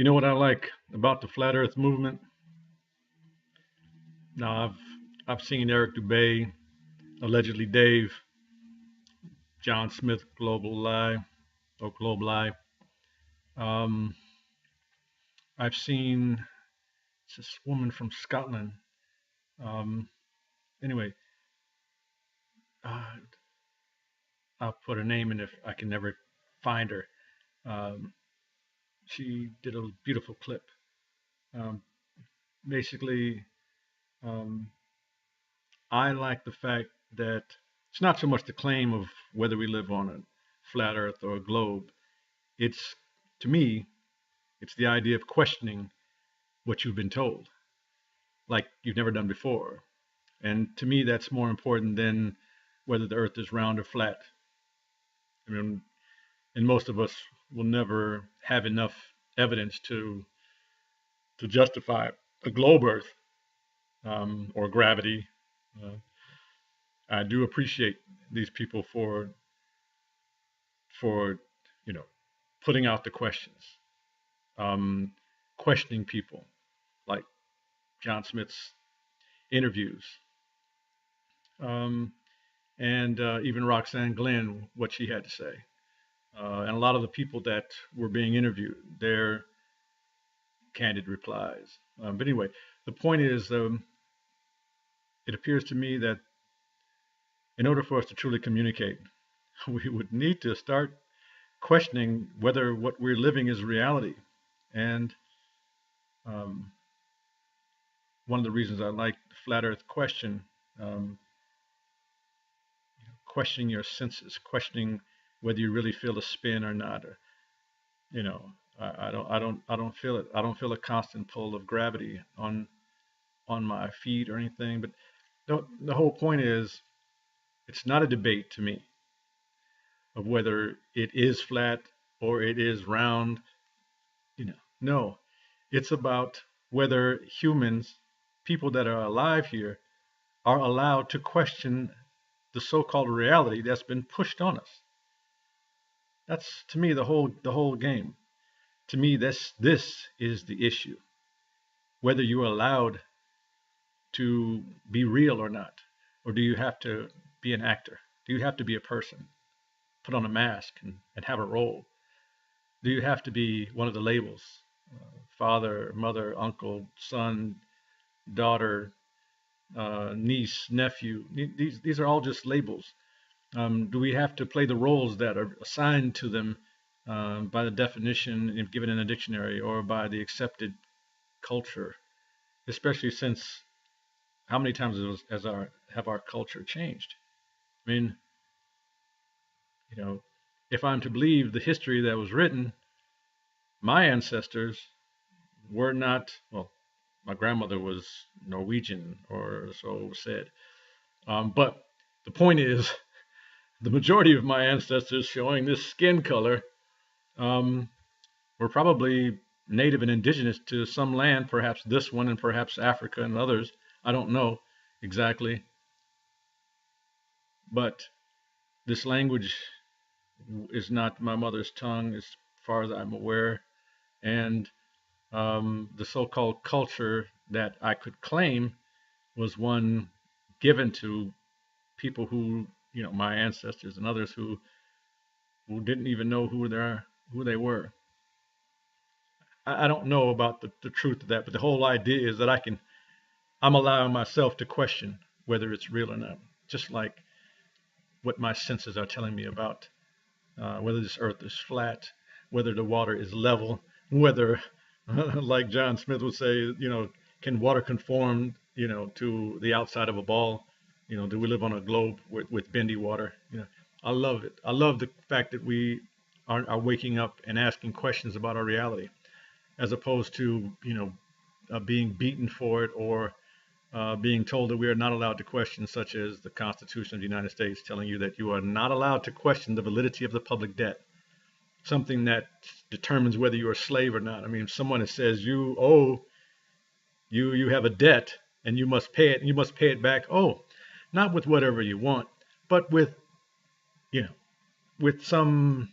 You know what I like about the flat Earth movement? Now I've seen Eric Dubay, allegedly Dave, John Smith, Global Lie or Globe Lie. Um, I've seen this woman from Scotland. Um, anyway, uh, I'll put her name in if I can never find her. Um, she did a beautiful clip. Um, basically, um, I like the fact that it's not so much the claim of whether we live on a flat Earth or a globe. It's, to me, it's the idea of questioning what you've been told, like you've never done before. And to me, that's more important than whether the Earth is round or flat. I mean, and most of us will never have enough evidence to justify a globe Earth or gravity. Uh, I do appreciate these people for you know putting out the questions, um, questioning people like John Smith's interviews, um, and even Roxanne Glen, what she had to say, and a lot of the people that were being interviewed, their candid replies. But anyway, the point is, it appears to me that in order for us to truly communicate, we would need to start questioning whether what we're living is reality. And um, one of the reasons I like the flat Earth question, um, questioning your senses, questioning whether you really feel a spin or not, or you know, I don't feel it. I don't feel a constant pull of gravity on my feet or anything. But the whole point is, it's not a debate to me of whether it is flat or it is round. No, it's about whether humans, people that are alive here, are allowed to question the so-called reality that's been pushed on us. That's to me the whole game. To me, this is the issue. Whether you're allowed to be real or not, or do you have to be an actor? Do you have to be a person, put on a mask and have a role? Do you have to be one of the labels? Father, mother, uncle, son, daughter, niece, nephew. These are all just labels. Do we have to play the roles that are assigned to them by the definition given in a dictionary or by the accepted culture? Especially since how many times have our culture changed? I mean, if I'm to believe the history that was written, my ancestors were not, well, my grandmother was Norwegian, or so it was said. But the point is, the majority of my ancestors showing this skin color um, were probably native and indigenous to some land, perhaps this one and perhaps Africa and others. I don't know exactly. But this language is not my mother's tongue as far as I'm aware. And the so-called culture that I could claim was one given to people who, my ancestors and others who didn't even know who they were. I don't know about the truth of that, but the whole idea is that I'm allowing myself to question whether it's real or not, just like what my senses are telling me about whether this earth is flat, whether the water is level, whether, like John Smith would say, can water conform, to the outside of a ball? Do we live on a globe with bendy water? I love it. I love the fact that we are waking up and asking questions about our reality, as opposed to, being beaten for it or being told that we are not allowed to question, such as the Constitution of the United States telling you that you are not allowed to question the validity of the public debt, something that determines whether you're a slave or not. I mean, if someone says you have a debt and you must pay it, and you must pay it back. Oh, not with whatever you want, but with you know with some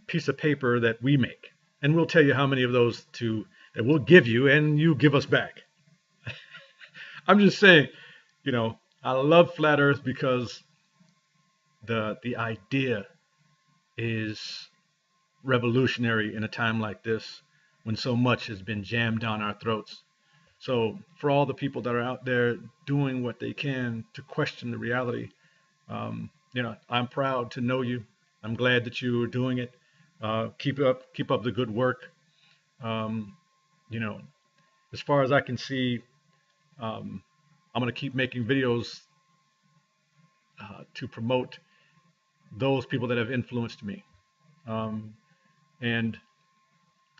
piece of paper that we make. and we'll tell you how many of those that we'll give you, and you give us back. I'm just saying, I love flat Earth because the idea is revolutionary in a time like this when so much has been jammed down our throats. So for all the people that are out there doing what they can to question the reality, I'm proud to know you. I'm glad that you are doing it. Keep up the good work. Um, you know, as far as I can see, um, I'm going to keep making videos to promote those people that have influenced me. Um, and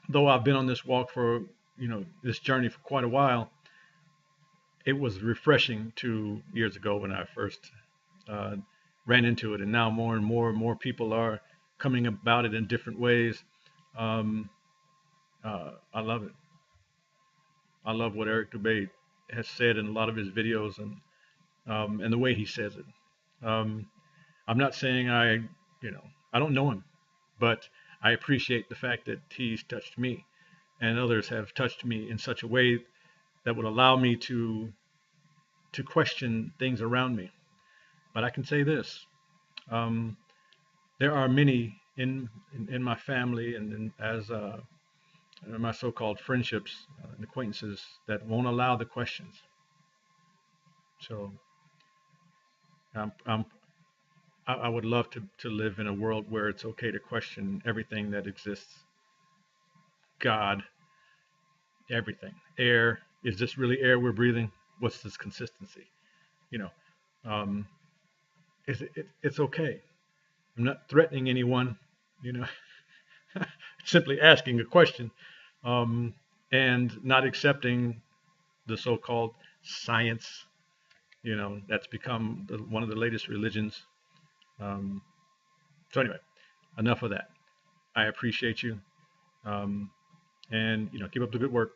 though I've been on this walk for, this journey for quite a while, it was refreshing 2 years ago when I first uh, ran into it. And now more and more and more people are coming about it in different ways. Um, I love it. I love what Eric Dubay has said in a lot of his videos, and the way he says it. Um, I'm not saying I don't know him, but I appreciate the fact that he's touched me and others have touched me in such a way that would allow me to question things around me. But I can say this: um, there are many in my family and as my so-called friendships and acquaintances that won't allow the questions. So I'm, I'm, I would love to live in a world where it's okay to question everything that exists. God, everything. Air, is this really air we're breathing? What's this consistency? You know, um, it's okay. I'm not threatening anyone, you know, simply asking a question, um, and not accepting the so-called science, that's become one of the latest religions. Um, so anyway, enough of that. I appreciate you, um, and keep up the good work.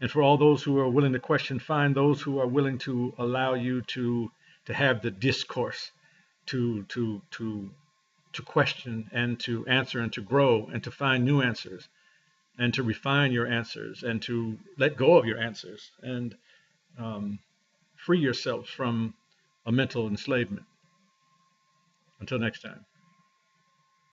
And for all those who are willing to question, find those who are willing to allow you to have the discourse, to question and to answer and to grow and to find new answers and to refine your answers and to let go of your answers and um, free yourself from a mental enslavement. Until next time.